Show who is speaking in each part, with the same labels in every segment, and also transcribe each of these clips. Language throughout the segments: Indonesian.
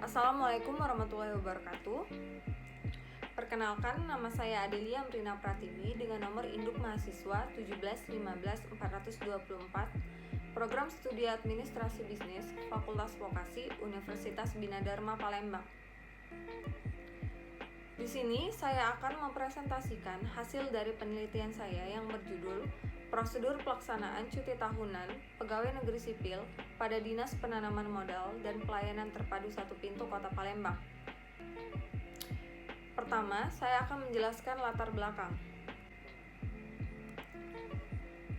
Speaker 1: Assalamualaikum warahmatullahi wabarakatuh. Perkenalkan, nama saya Adelia Amrina Pratiwi dengan nomor induk mahasiswa 1715424, Program Studi Administrasi Bisnis, Fakultas Vokasi, Universitas Bina Dharma Palembang. Di sini saya akan mempresentasikan hasil dari penelitian saya yang berjudul Prosedur Pelaksanaan Cuti Tahunan Pegawai Negeri Sipil pada Dinas Penanaman Modal dan Pelayanan Terpadu Satu Pintu Kota Palembang. Pertama, saya akan menjelaskan latar belakang.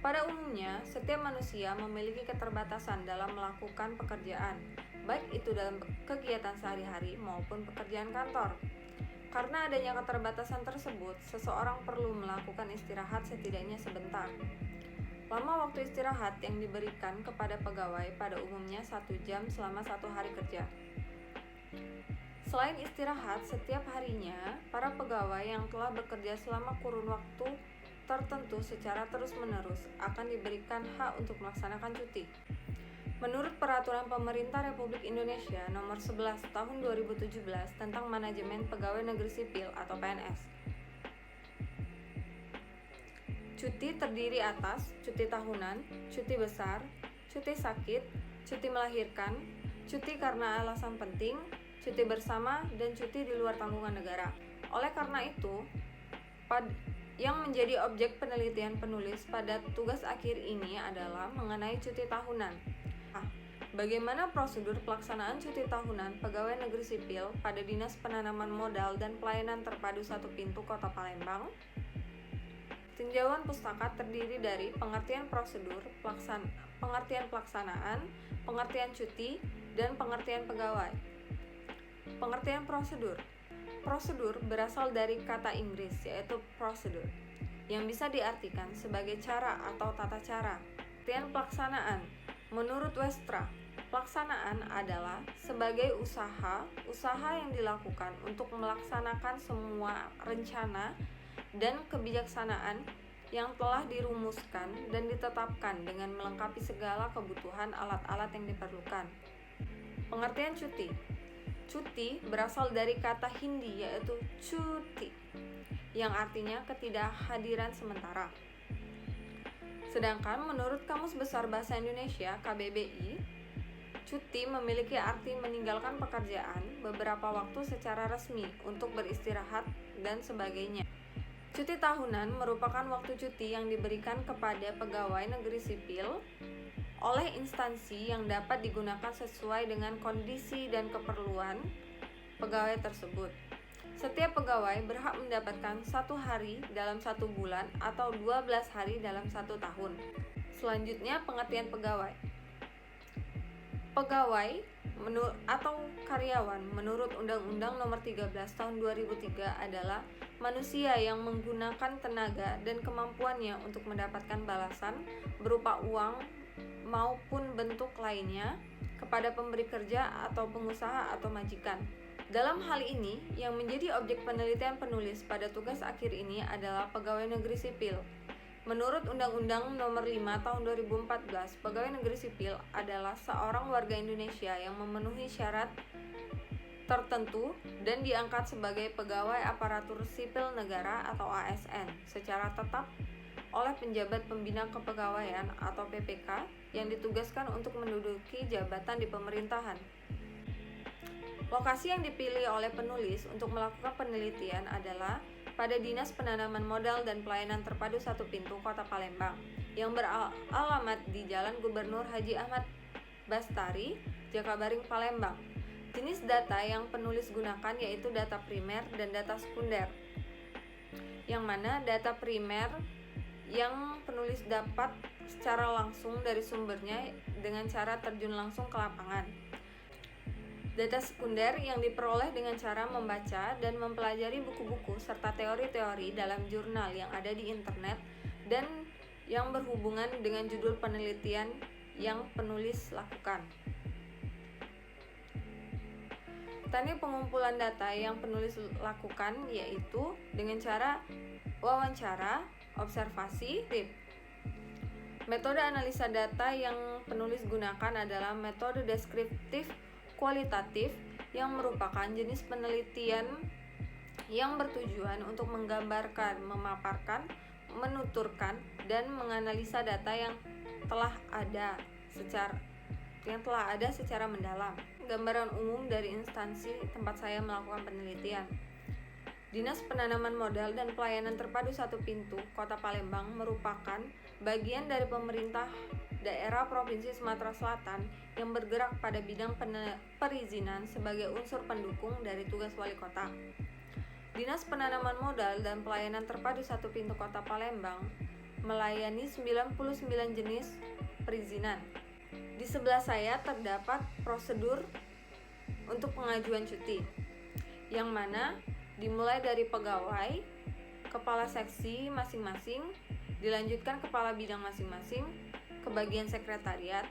Speaker 1: Pada umumnya, setiap manusia memiliki keterbatasan dalam melakukan pekerjaan, baik itu dalam kegiatan sehari-hari maupun pekerjaan kantor. Karena adanya keterbatasan tersebut, seseorang perlu melakukan istirahat setidaknya sebentar. Lama waktu istirahat yang diberikan kepada pegawai pada umumnya 1 jam selama 1 hari kerja. Selain istirahat setiap harinya, para pegawai yang telah bekerja selama kurun waktu tertentu secara terus-menerus akan diberikan hak untuk melaksanakan cuti. Menurut Peraturan Pemerintah Republik Indonesia Nomor 11 Tahun 2017 tentang Manajemen Pegawai Negeri Sipil atau PNS. Cuti terdiri atas cuti tahunan, cuti besar, cuti sakit, cuti melahirkan, cuti karena alasan penting, cuti bersama, dan cuti di luar tanggungan negara. Oleh karena itu, yang menjadi objek penelitian penulis pada tugas akhir ini adalah mengenai cuti tahunan. Bagaimana prosedur pelaksanaan cuti tahunan pegawai negeri sipil pada Dinas Penanaman Modal dan Pelayanan Terpadu Satu Pintu Kota Palembang? Tinjauan pustaka terdiri dari pengertian prosedur, pengertian pelaksanaan, pengertian cuti, dan pengertian pegawai. Pengertian prosedur. Prosedur berasal dari kata Inggris yaitu procedure, yang bisa diartikan sebagai cara atau tata cara. Pengertian pelaksanaan. Menurut Westra, pelaksanaan adalah sebagai usaha yang dilakukan untuk melaksanakan semua rencana dan kebijaksanaan yang telah dirumuskan dan ditetapkan dengan melengkapi segala kebutuhan alat-alat yang diperlukan. Pengertian cuti. Cuti berasal dari kata Hindi yaitu cuti, yang artinya ketidakhadiran sementara. Sedangkan menurut Kamus Besar Bahasa Indonesia KBBI, cuti memiliki arti meninggalkan pekerjaan beberapa waktu secara resmi untuk beristirahat dan sebagainya. Cuti tahunan merupakan waktu cuti yang diberikan kepada pegawai negeri sipil oleh instansi yang dapat digunakan sesuai dengan kondisi dan keperluan pegawai tersebut. Setiap pegawai berhak mendapatkan 1 hari dalam 1 bulan atau 12 hari dalam 1 tahun. Selanjutnya, pengertian pegawai. Pegawai atau karyawan menurut Undang-Undang Nomor 13 Tahun 2003 adalah manusia yang menggunakan tenaga dan kemampuannya untuk mendapatkan balasan berupa uang maupun bentuk lainnya kepada pemberi kerja atau pengusaha atau majikan. Dalam hal ini, yang menjadi objek penelitian penulis pada tugas akhir ini adalah pegawai negeri sipil. Menurut Undang-Undang Nomor 5 Tahun 2014, pegawai negeri sipil adalah seorang warga Indonesia yang memenuhi syarat tertentu dan diangkat sebagai pegawai aparatur sipil negara atau ASN secara tetap oleh penjabat pembina kepegawaian atau PPK yang ditugaskan untuk menduduki jabatan di pemerintahan. Lokasi yang dipilih oleh penulis untuk melakukan penelitian adalah pada Dinas Penanaman Modal dan Pelayanan Terpadu Satu Pintu Kota Palembang yang beralamat di Jalan Gubernur Haji Ahmad Bastari, Jakabaring, Palembang. Jenis data yang penulis gunakan yaitu data primer dan data sekunder. Yang mana data primer yang penulis dapat secara langsung dari sumbernya dengan cara terjun langsung ke lapangan. Data sekunder yang diperoleh dengan cara membaca dan mempelajari buku-buku serta teori-teori dalam jurnal yang ada di internet dan yang berhubungan dengan judul penelitian yang penulis lakukan. Teknik pengumpulan data yang penulis lakukan yaitu dengan cara wawancara, observasi, tip. Metode analisa data yang penulis gunakan adalah metode deskriptif kualitatif yang merupakan jenis penelitian yang bertujuan untuk menggambarkan, memaparkan, menuturkan, dan menganalisa data yang telah ada secara mendalam. Gambaran umum dari instansi tempat saya melakukan penelitian. Dinas Penanaman Modal dan Pelayanan Terpadu Satu Pintu Kota Palembang merupakan bagian dari pemerintah daerah Provinsi Sumatera Selatan yang bergerak pada bidang perizinan sebagai unsur pendukung dari tugas wali kota. Dinas Penanaman Modal dan Pelayanan Terpadu Satu Pintu Kota Palembang melayani 99 jenis perizinan. Di sebelah saya terdapat prosedur untuk pengajuan cuti, yang mana dimulai dari pegawai, kepala seksi masing-masing, dilanjutkan kepala bidang masing-masing, ke bagian sekretariat,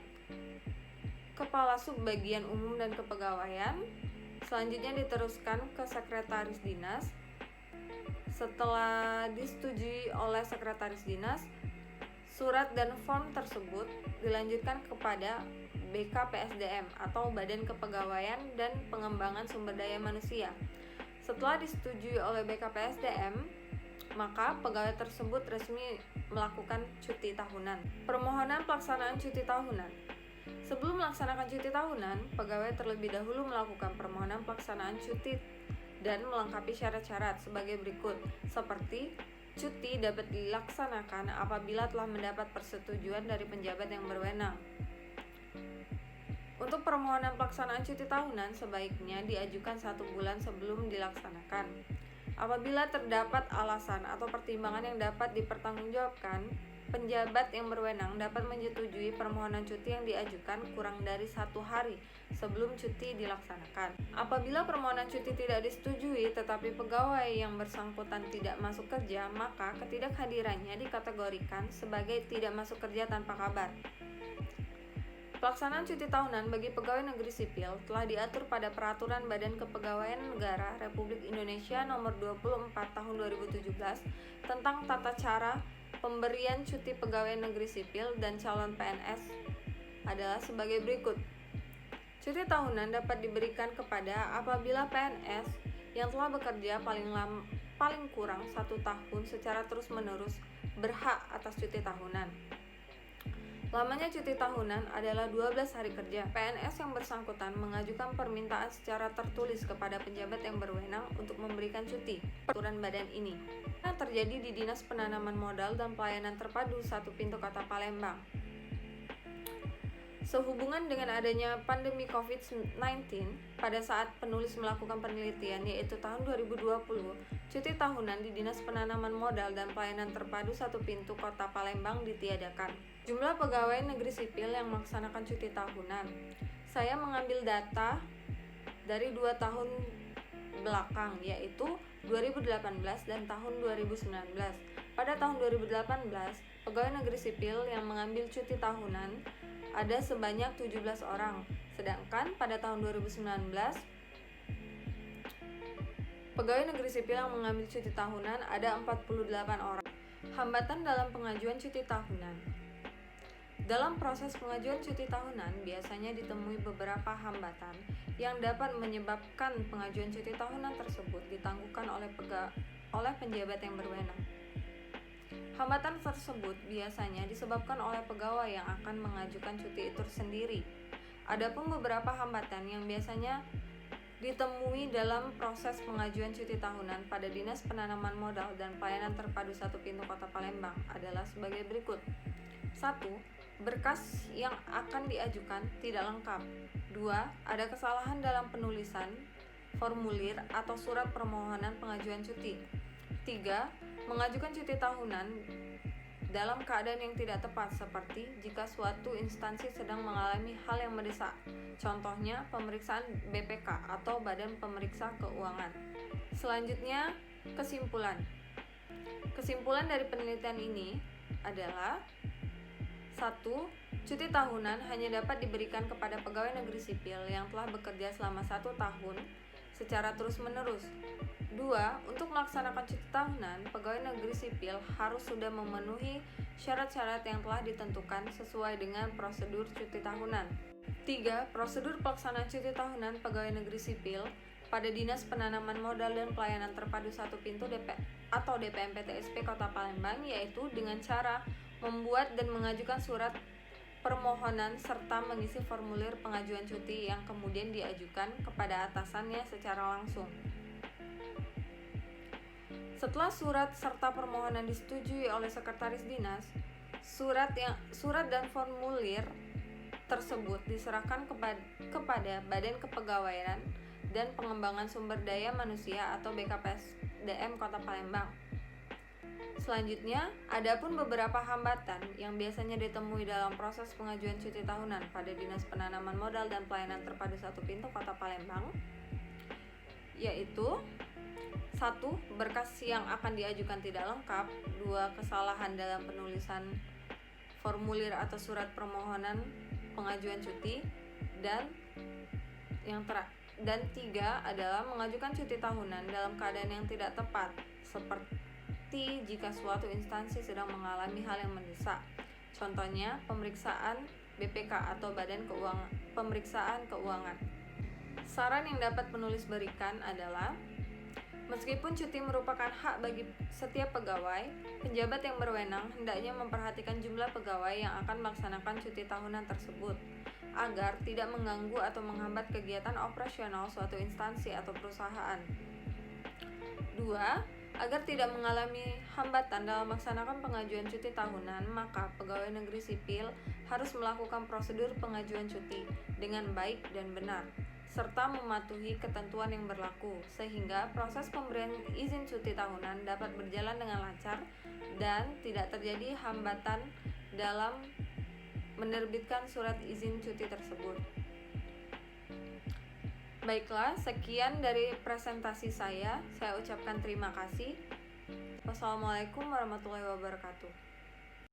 Speaker 1: kepala subbagian umum dan kepegawaian, selanjutnya diteruskan ke sekretaris dinas. Setelah disetujui oleh sekretaris dinas, surat dan form tersebut dilanjutkan kepada BKPSDM atau Badan Kepegawaian dan Pengembangan Sumber Daya Manusia. Setelah disetujui oleh BKPSDM, maka pegawai tersebut resmi melakukan cuti tahunan. Permohonan pelaksanaan cuti tahunan. Sebelum melaksanakan cuti tahunan, pegawai terlebih dahulu melakukan permohonan pelaksanaan cuti dan melengkapi syarat-syarat sebagai berikut, seperti cuti dapat dilaksanakan apabila telah mendapat persetujuan dari penjabat yang berwenang. Untuk permohonan pelaksanaan cuti tahunan sebaiknya diajukan 1 bulan sebelum dilaksanakan. Apabila terdapat alasan atau pertimbangan yang dapat dipertanggungjawabkan, penjabat yang berwenang dapat menyetujui permohonan cuti yang diajukan kurang dari 1 hari sebelum cuti dilaksanakan. Apabila permohonan cuti tidak disetujui tetapi pegawai yang bersangkutan tidak masuk kerja, maka ketidakhadirannya dikategorikan sebagai tidak masuk kerja tanpa kabar. Pelaksanaan cuti tahunan bagi pegawai negeri sipil telah diatur pada Peraturan Badan Kepegawaian Negara Republik Indonesia Nomor 24 Tahun 2017 tentang tata cara pemberian cuti pegawai negeri sipil dan calon PNS adalah sebagai berikut. Cuti tahunan dapat diberikan kepada apabila PNS yang telah bekerja paling kurang 1 tahun secara terus-menerus berhak atas cuti tahunan. Lamanya cuti tahunan adalah 12 hari kerja. PNS yang bersangkutan mengajukan permintaan secara tertulis kepada penjabat yang berwenang untuk memberikan cuti. Peraturan badan ini yang terjadi di Dinas Penanaman Modal dan Pelayanan Terpadu Satu Pintu Kota Palembang. Sehubungan dengan adanya pandemi COVID-19 pada saat penulis melakukan penelitian yaitu tahun 2020, cuti tahunan di Dinas Penanaman Modal dan Pelayanan Terpadu Satu Pintu Kota Palembang ditiadakan. Jumlah pegawai negeri sipil yang melaksanakan cuti tahunan. Saya mengambil data dari 2 tahun belakang yaitu 2018 dan tahun 2019. Pada tahun 2018, pegawai negeri sipil yang mengambil cuti tahunan ada sebanyak 17 orang, sedangkan pada tahun 2019 pegawai negeri sipil yang mengambil cuti tahunan ada 48 orang. Hambatan dalam pengajuan cuti tahunan. Dalam proses pengajuan cuti tahunan biasanya ditemui beberapa hambatan yang dapat menyebabkan pengajuan cuti tahunan tersebut ditangguhkan oleh penjabat yang berwenang. Hambatan tersebut biasanya disebabkan oleh pegawai yang akan mengajukan cuti itu sendiri. Adapun beberapa hambatan yang biasanya ditemui dalam proses pengajuan cuti tahunan pada Dinas Penanaman Modal dan Pelayanan Terpadu Satu Pintu Kota Palembang adalah sebagai berikut. 1. Berkas yang akan diajukan tidak lengkap. 2. Ada kesalahan dalam penulisan formulir atau surat permohonan pengajuan cuti. 3. Mengajukan cuti tahunan dalam keadaan yang tidak tepat seperti jika suatu instansi sedang mengalami hal yang mendesak. Contohnya pemeriksaan BPK atau Badan Pemeriksa Keuangan. Selanjutnya, kesimpulan. Kesimpulan dari penelitian ini adalah 1. Cuti tahunan hanya dapat diberikan kepada pegawai negeri sipil yang telah bekerja selama 1 tahun secara terus-menerus. 2. Untuk melaksanakan cuti tahunan, pegawai negeri sipil harus sudah memenuhi syarat-syarat yang telah ditentukan sesuai dengan prosedur cuti tahunan. 3. Prosedur pelaksanaan cuti tahunan pegawai negeri sipil pada Dinas Penanaman Modal dan Pelayanan Terpadu Satu Pintu atau DPMP-TSP Kota Palembang, yaitu dengan cara membuat dan mengajukan surat permohonan serta mengisi formulir pengajuan cuti yang kemudian diajukan kepada atasannya secara langsung. Setelah surat serta permohonan disetujui oleh sekretaris dinas, surat dan formulir tersebut diserahkan kepada Badan Kepegawaian dan Pengembangan Sumber Daya Manusia atau BKPSDM Kota Palembang. Selanjutnya, adapun beberapa hambatan yang biasanya ditemui dalam proses pengajuan cuti tahunan pada Dinas Penanaman Modal dan Pelayanan Terpadu Satu Pintu Kota Palembang, yaitu 1. Berkas yang akan diajukan tidak lengkap. 2. Kesalahan dalam penulisan formulir atau surat permohonan pengajuan cuti. Dan 3 adalah mengajukan cuti tahunan dalam keadaan yang tidak tepat, seperti jika suatu instansi sedang mengalami hal yang mendesak. Contohnya, pemeriksaan BPK atau Badan Pemeriksaan Keuangan. Saran yang dapat penulis berikan adalah, meskipun cuti merupakan hak bagi setiap pegawai, penjabat yang berwenang hendaknya memperhatikan jumlah pegawai yang akan melaksanakan cuti tahunan tersebut, agar tidak mengganggu atau menghambat kegiatan operasional suatu instansi atau perusahaan. 2. Agar tidak mengalami hambatan dalam melaksanakan pengajuan cuti tahunan, maka pegawai negeri sipil harus melakukan prosedur pengajuan cuti dengan baik dan benar, serta mematuhi ketentuan yang berlaku, sehingga proses pemberian izin cuti tahunan dapat berjalan dengan lancar dan tidak terjadi hambatan dalam menerbitkan surat izin cuti tersebut. Baiklah, sekian dari presentasi saya ucapkan terima kasih. Wassalamualaikum warahmatullahi wabarakatuh.